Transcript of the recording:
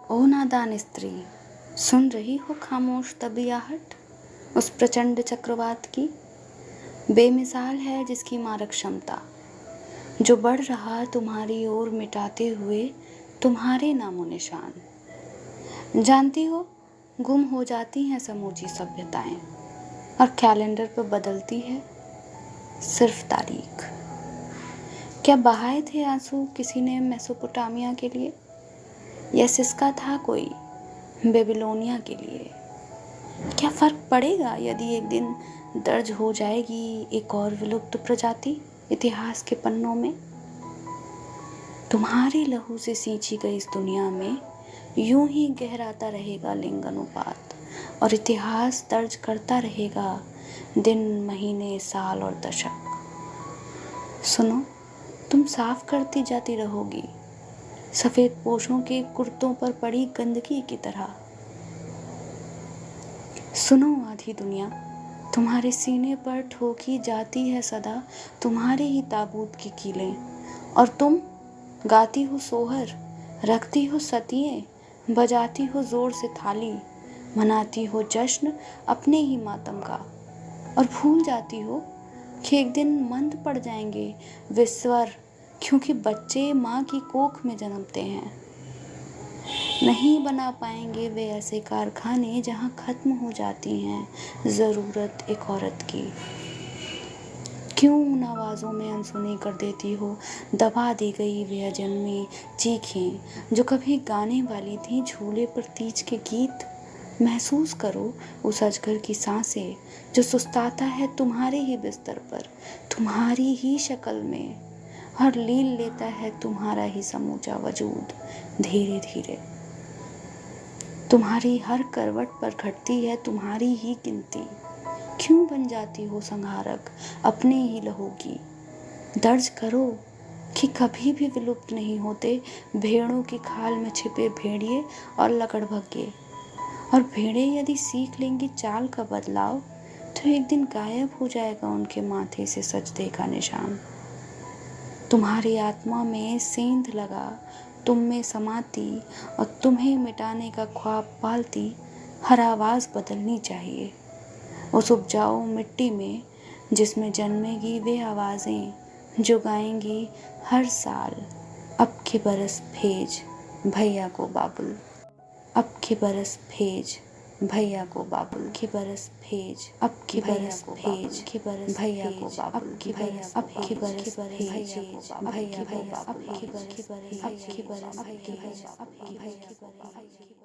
ओ नादान स्त्री, सुन रही हो खामोश तबीयाहट उस प्रचंड चक्रवात की। बेमिसाल है जिसकी मारक क्षमता, जो बढ़ रहा तुम्हारी ओर मिटाते हुए तुम्हारे नामो निशान। जानती हो, गुम हो जाती हैं समूची सभ्यताएं और कैलेंडर पर बदलती है सिर्फ तारीख। क्या बहाए थे आंसू किसी ने मेसोपोटामिया के लिए, या सिसका था कोई बेबीलोनिया के लिए? क्या फर्क पड़ेगा यदि एक दिन दर्ज हो जाएगी एक और विलुप्त प्रजाति इतिहास के पन्नों में? तुम्हारे लहू से सींची गई इस दुनिया में यूं ही गहराता रहेगा लिंग अनुपात, और इतिहास दर्ज करता रहेगा दिन, महीने, साल और दशक। सुनो, तुम साफ करती जाती रहोगी सफेद पोशों के कुर्तों पर पड़ी गंदगी की तरह। सुनो आधी दुनिया, तुम्हारे सीने पर ठोकी जाती है सदा तुम्हारे ही ताबूत की कीलें, और तुम गाती हो सोहर, रखती हो सतिये, बजाती हो जोर से थाली, मनाती हो जश्न अपने ही मातम का, और भूल जाती हो कि एक दिन मंद पड़ जाएंगे विस्वर, क्योंकि बच्चे माँ की कोख में जन्मते हैं। नहीं बना पाएंगे वे ऐसे कारखाने जहाँ खत्म हो जाती हैं ज़रूरत एक औरत की। क्यों उन आवाज़ों में अनसुनी कर देती हो दबा दी गई वे अजन्मी चीखें जो कभी गाने वाली थीं झूले पर तीज के गीत? महसूस करो उस अजगर की सांसें जो सुस्ताता है तुम्हारे ही बिस्तर पर, तुम्हारी ही शक्ल में, और लील लेता है तुम्हारा ही समूचा वजूद धीरे धीरे। तुम्हारी हर करवट पर घटती है तुम्हारी ही गिनती। क्यों बन जाती हो संहारक अपने ही लहू की? दर्ज करो कि कभी भी विलुप्त नहीं होते भेड़ों की खाल में छिपे भेड़िए और लकड़भग्गे। और भेड़े यदि सीख लेंगी चाल का बदलाव, तो एक दिन गायब हो जाएगा उनके माथे से सजदे का निशान। तुम्हारी आत्मा में सेंध लगा, तुम में समाती और तुम्हें मिटाने का ख्वाब पालती हर आवाज़ बदलनी चाहिए उस उपजाऊ मिट्टी में, जिसमें जन्मेगी वे आवाज़ें जो गाएंगी हर साल, अब के बरस भेज भैया को बाबुल, अब के बरस भेज भैया को बाबुल, के बरस भेज, अब के बरस भेज, के बरस भैया को बाबुल, अब के बरस, अब के बरस भेज भैया को बाबुल, अब के बरस, अब के बरस, अब के बरस, अब के बरस, अब के बरस।